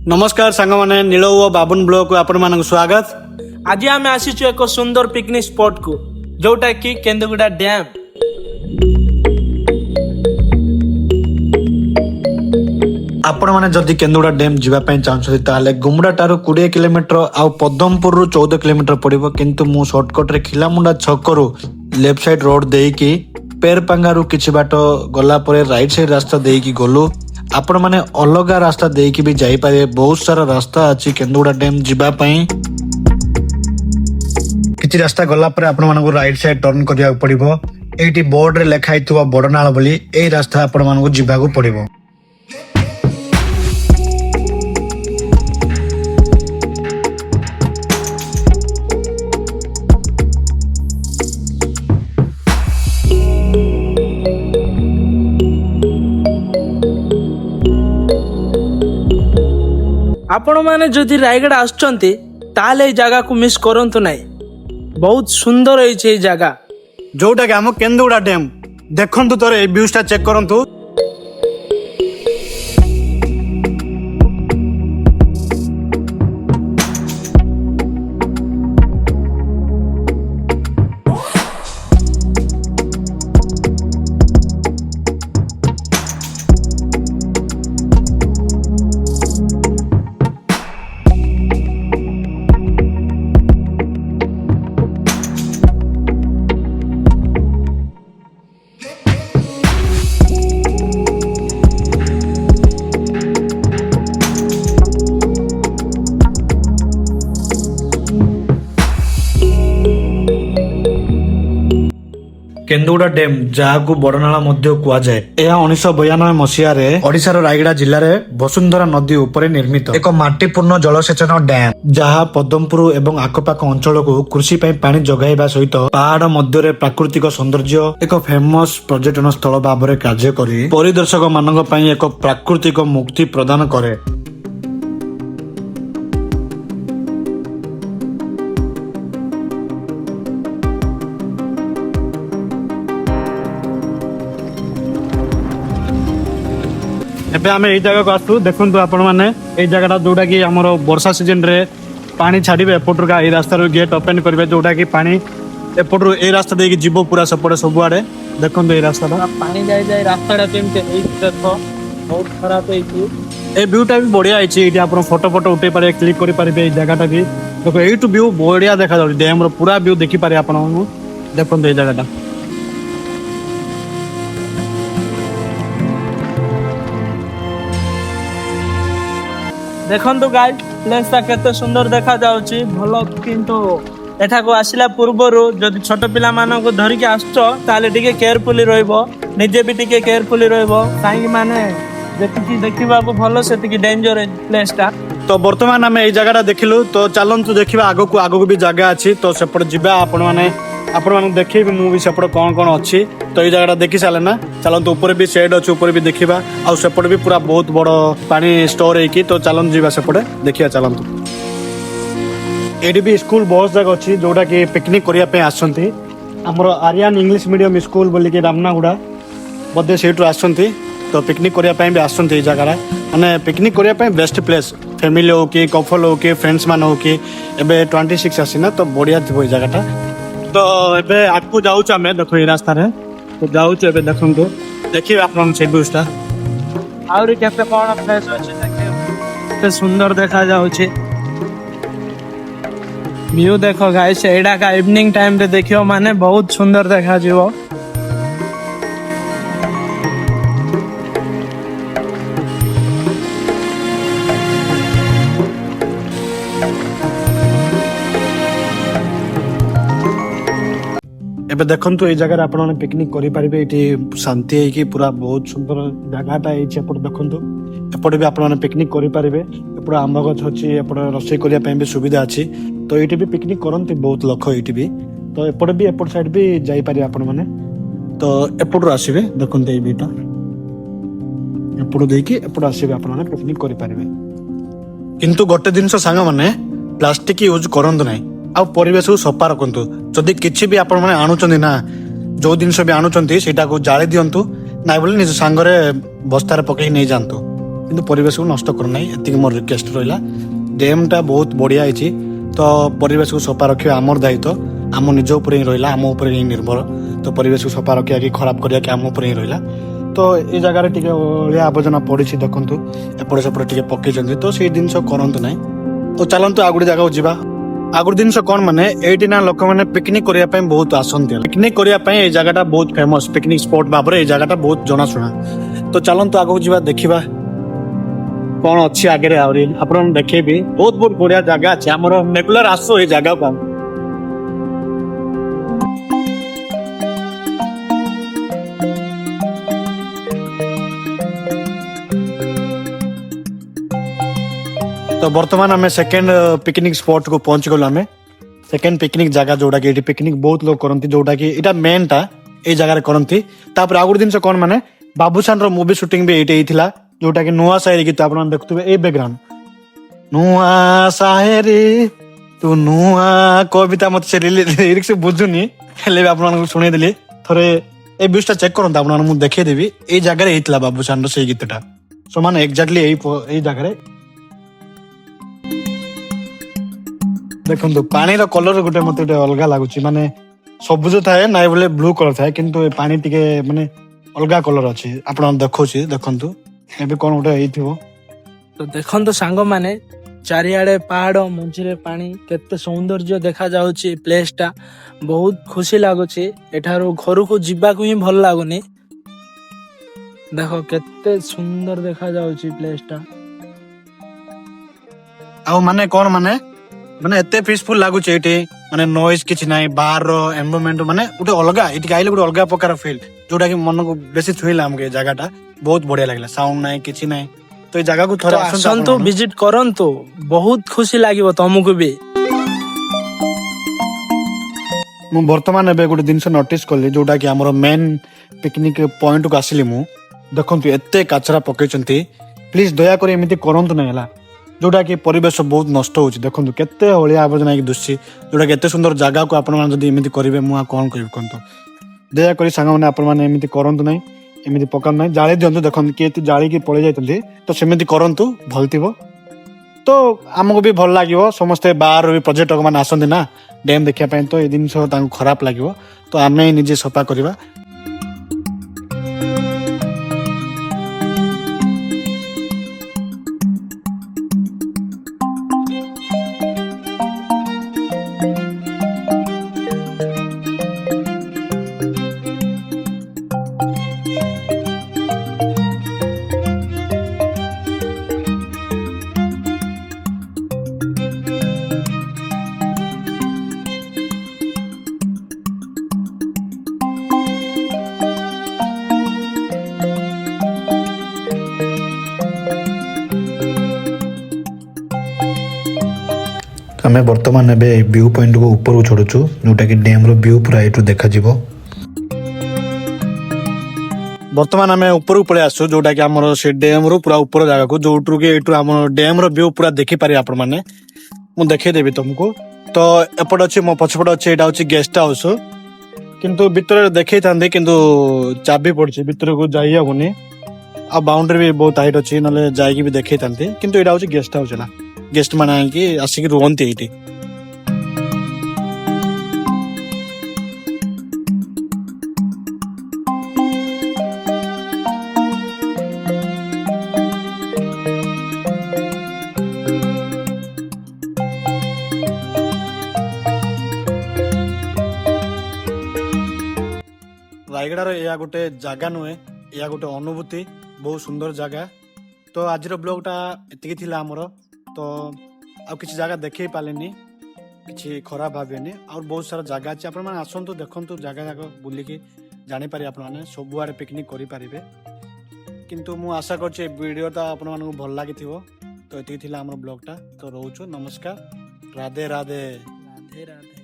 नमस्कार सांग मैंने नील ओ बाबुन ब्लॉग को आपण मानक स्वागत। आज आम आसीचु एक सुंदर पिकनिक स्पॉट को जोटा कि केंदुगुड़ा डैम। आपण माने जदि केंदुगुड़ा डैम जीवा पई चाहछथि ताले गुमडा टारू 20 किलोमीटर आ पद्मपुर रु 14 किलोमीटर पड़िबो, किंतु मु शॉर्टकट रे खिलामुंडा छकरू लेफ्ट साइड रोड देकी पेरपांगारू किछि बाटो गला परे राइट साइड रास्ता देकी गलु। आपण माने अलगा रास्ता देकी भी जाई पारे, बहुत सारा रास्ता अछि केंदुगुड़ा डैम जीवा पई। किछि रास्ता गला परे आपण मानकु राइट साइड टर्न करिया पड़िबो। एठी बोर्ड रे लिखा हितबो बडनाळ बोली, एई रास्ता आपण मानकु जीवाकू पड़िबो। आपण माने जदि रायगढ़ आछंती ताले जगह को मिस करंतु नाही। बहुत सुंदर होइछे ए जगह जोटा कि हम केंदुगुड़ा डैम देखंतु तोरे ए व्यूज टा चेक करंतु। केंदुगुड़ा डैम जहां बड़नाला कहुए, यह 1992 मसीह ओडिशार रायगड़ा जिले में वसुंधरा नदी उपर निर्मित एक माटीपूर्ण जलसेचन डैम, जहां पद्मपुर एवं आखपाख अंचल को कृषि पानी जगाइबा सहित पहाड़ मध्य प्राकृतिक सौंदर्य एक फेमस पर्यटन स्थल भाव में कार्य करी परिदर्शक मानक पई एक प्राकृतिक मुक्ति प्रदान करे। एबे आमे एई जगह को आसु देखंतु आपण माने एई जगहटा जोटा कि हमर वर्षा सीजन रे पानी छाड़िबे एपटर का एई रास्ता रो गेट ओपन करबे, जोटा कि पानी एपटर एई रास्ता देकी जीवो पूरा सपड़े सब आड़े। देखंतु एई रास्ताटा पानी जाय जाय रास्ताटा केमते एई देखो बहुत खराब होइछि। ए व्यूटा भी बढ़िया आइछि, एठी आपण फोटो उठै पारे, क्लिक करि पारिबे। एई जगहटा भी देखो एइटु व्यू बढ़िया देखा जाउ, डैम रो पूरा व्यू देखि पारे आपण। देखंतु एई जगहटा देखंतु गाइस प्लेस ता केते सुंदर देखा जाउछि भलो, किंतु एठा को आसिला पूर्वरु जदि छोट पिला मानन को धरि के आछो ताले टिके केयरफुली रहइबो, निजे भी टिके केयरफुली रहइबो, काई माने जेतिकी देखिबा को भलो सेतिकी डेंजर है प्लेस ता। तो वर्तमान आम ये जगह देखिलु, तो चलतु देखा आगक भी जगह अच्छी, तो सेपट जा आपण देखेबी मुझे सेपट कौन कौन अच्छी। तो ये जगह देखी सारे ना, चलतु ऊपर भी शेड अच्छे, ऊपर भी देखा आउ सेपट भी पूरा बहुत बड़ पानी स्टोर होगी। तो चलतु जीवा सेपटे देखिए। चलतु ये भी स्कूल बहुत जगह अच्छी जोटा कि पिकनिक करने आसती। आमर आर्यन इंग्लिश मीडियम स्कूल बोलिकी रामनागुड़ा बोधे से आसती, तो पिकनिक करने भी आसती। जगह माने पिकनिक करने बेस्ट प्लेस, फैमिली हो कि कपल हो कि फ्रेंड्स मान हो कि एबे 26 आसीना, तो बढ़िया थी ये जगहटा। तो एबे आगू जाऊँ आम देख ये रास्तार, तो जाऊँ एबे देखु देखिए आप व्यूजटा आउरी केते कोन प्लेस अछि केते सुंदर देखा जाउछि। व्यू देखो गाइस, एडा का इवनिंग टाइम रे देखियो माने बहुत सुंदर देखा जीवो। एबे देखंतु ए जगह आपण माने पिकनिक करि पारिबे। एठी शांति है कि पूरा बहुत सुंदर जगहटा एछि। एपट देखंतु एपट भी आपण माने पिकनिक करि पारिबे। पूरा आंबा गछ अछि, एपट रोषे करिया पय भी सुविधा अछि। तो एठी भी पिकनिक करंती बहुत लोक एठी भी। तो एपट भी एपट साइड भी जाई पारि आपण माने। तो एपट आसीबे देखंतु ए बीटा एपट देकी एपट आसीबे आपण माने पिकनिक करि पारिबे। किंतु गोटे दिनस सांग माने प्लास्टिक यूज करंतु नाही, आ परिवेश को सफा रखु। जदि किसी भी आपण माने आणुचंदी ना, जो जिनस भी आणुचंती सेटा को जाळे दियंतु, नाइ बोले निज सांगरे बस्तार पकई नहीं जानतु। କିନ୍ତୁ ପରିବେଶକୁ ନଷ୍ଟ କରୁନାହିଁ, ଏତିକି ମୋର ରିକ୍ୱେଷ୍ଟ ରହିଲା। ଡ୍ୟାମ୍ଟା ବହୁତ ବଢ଼ିଆ ହେଇଛି, ତ ପରିବେଶକୁ ସଫା ରଖିବା ଆମର ଦାୟିତ୍ୱ, ଆମ ନିଜ ଉପରେ ହିଁ ରହିଲା, ଆମ ଉପରେ ହିଁ ନିର୍ଭର। ତ ପରିବେଶକୁ ସଫା ରଖିବା କି ଖରାପ କରିବା କି ଆମ ଉପରେ ହିଁ ରହିଲା। ତ ଏ ଜାଗାରେ ଟିକେ ଅଳିଆ ଆବର୍ଜନା ପଡ଼ିଛି, ଦେଖନ୍ତୁ ଏପଟେ ସେପଟେ ଟିକେ ପକେଇଛନ୍ତି, ତ ସେଇ ଜିନିଷ କରନ୍ତୁ ନାହିଁ। ତ ଚାଲନ୍ତୁ ଆଉ ଗୋଟେ ଜାଗାକୁ ଯିବା। ଆଉ ଗୋଟେ ଜିନିଷ କ'ଣ ମାନେ ଏଇଠି ନା ଲୋକମାନେ ପିକନିକ୍ କରିବା ପାଇଁ ବହୁତ ଆସନ୍ତି। ପିକନିକ୍ କରିବା ପାଇଁ ଏଇ ଜାଗାଟା ବହୁତ ଫେମସ୍, ପିକନିକ୍ ସ୍ପଟ୍ ଭାବରେ ଏଇ ଜାଗାଟା ବହୁତ ଜଣାଶୁଣା। ତ ଚାଲନ୍ତୁ ଆଗକୁ ଯିବା, ଦେଖିବା କ'ଣ ଅଛି ଆଗରେ। ଆହୁରି ଆପଣଙ୍କୁ ଦେଖେଇବି, ବହୁତ ବହୁତ ବଢ଼ିଆ ଜାଗା ଅଛି। ଆମର ରେଗୁଲାର ଆସୁ ଏଇ ଜାଗାକୁ। तो बर्तमान आम सेकेंड पिकनिक स्पॉट को पहुंच गलु। आम सेकेंड पिकनिक जगह जोटा कि पिकनिक बहुत लोग करती, जोटा कि इटा मेन टा ये जगह करती। तापर आउ गोटे जिनस कौन माने बाबूशान रो मूवी शूटिंग भी ये होता, जोटा कि नुआ साहेरी गीत आप देखुए ए बैकग्राउंड। नुआ साहेरी तू नुआ कविता मत से लिरिक्स बुझुनी, हेले आप शुणेदेली थोड़े ए व्यूजटा चेक करते आपको देखदेवी। ये जगह होता बाबूशान रो से गीतटा सो माने एक्जाक्टली यही जगह। देखो पानी कलर गोटे मत अलग लगुच, माने सबुज थाए ना बोले ब्लू कलर थाए, किंतु पानी टिके माने अलग कलर अच्छी आप देखो देखु ए कौन गोटे हो। तो देखो सांग माने चारिआडे पहाड़ मझिरे पानी, केते सौंदर्य देखा जाउची प्लेस टा। बहुत खुशी लागुची, एठारो घर को जीवा को ही भल लागुनी। देखो केते सुंदर देखा जाउची प्लेस टा। आ माने कौन माने माने एते पीसफुल लागुच एठी, माने नॉइज किछि नाही, बाहर रो एनवायरनमेंट माने गोटे अलगा, एठी आइले गोटे अलगा प्रकार फील, जोटा कि मन को बेसी छुईला हमके। जगहटा बहुत बढ़िया लागला, साउंड नाही किछि नाही। तो ए जगह को थोड़ा आसंतु विजिट करंतु, बहुत खुशी लागिवो तुमको भी। मु वर्तमान एबे गोटे जिंस नोटिस करली, जोटा कि हमर मेन पिकनिक पॉइंट को आसिली मु देखंतु एते कचरा पकेचंती। प्लीज दया कर एमिति करंतु नाही हला, जोटा कि परिवेश बहुत नष्ट होची। देखंतु केते अलिया आबर्जना दुष्ची, जोटा कि एते सुंदर जगह को आपण जदी एमिति करिवे मु कोन कहिब कोंतु। दया करी सांग माने आपण माने एमिति करंतु नाही, एमिति पकान नाही। जाळी दियंतु, देखंतु केते जाळी की पळे जायतंती, तो सेमिति करंतु भलतिबो। तो हमको भी भल लागिवो, समस्त बाहर भी पर्यटक माने आसंती ना डैम देखिया पय, तो ए जिंस तांको खराब लागिवो। तो आमे निजे सफा करिवा। आम बर्तमान एबे व्यू पॉइंट को ऊपर छड़ुचु, जोटा कि डैम रो व्यू पूरा एटू देखा जिवो। बर्तमान आम ऊपर पळे आसु, जोटा कि हमर से डैम रो पूरा ऊपर जगह को, जोटू कि एटू हमर डैम रो व्यू पूरा देखि पारे आपण माने। मु देखै देबी तुमको। तो एपट अछि मो पछपट अछि, एटा अछि गेस्ट हाउस, किंतु भीतर देखै थांदे, किंतु चाबी पड़छि, भीतर को जाई हबोनी। आ बाउंड्री भी बहुत हाइट अछि, नले जाई की भी देखै थांदे, किंतु एटा अछि गेस्ट हाउस ला। गेस्ट माने आके आसिक रुहंती एठी। रायगड़ार या गोटे जगह नुहे, या गोटे अनुभूति, बहुत सुंदर जगह। तो आज ब्लॉगटा एतिकी थिला हमर। तो आ किसी जगह देखे पालेनी, किसी खराब भावेनी, और बहुत सारा जगह अच्छे। आपण माने आसंतु, देखंतु, जगह जाक बुलिकी जानि पारे, आपण माने सब आड़े पिकनिक करि पारिबे। किंतु मु आशा करछि वीडियोटा आपण मानकु भल लागिथिबो। तो एतिकी थिला हमर ब्लॉगटा। तो रहउछु, नमस्कार, राधे राधे। राधे राधे।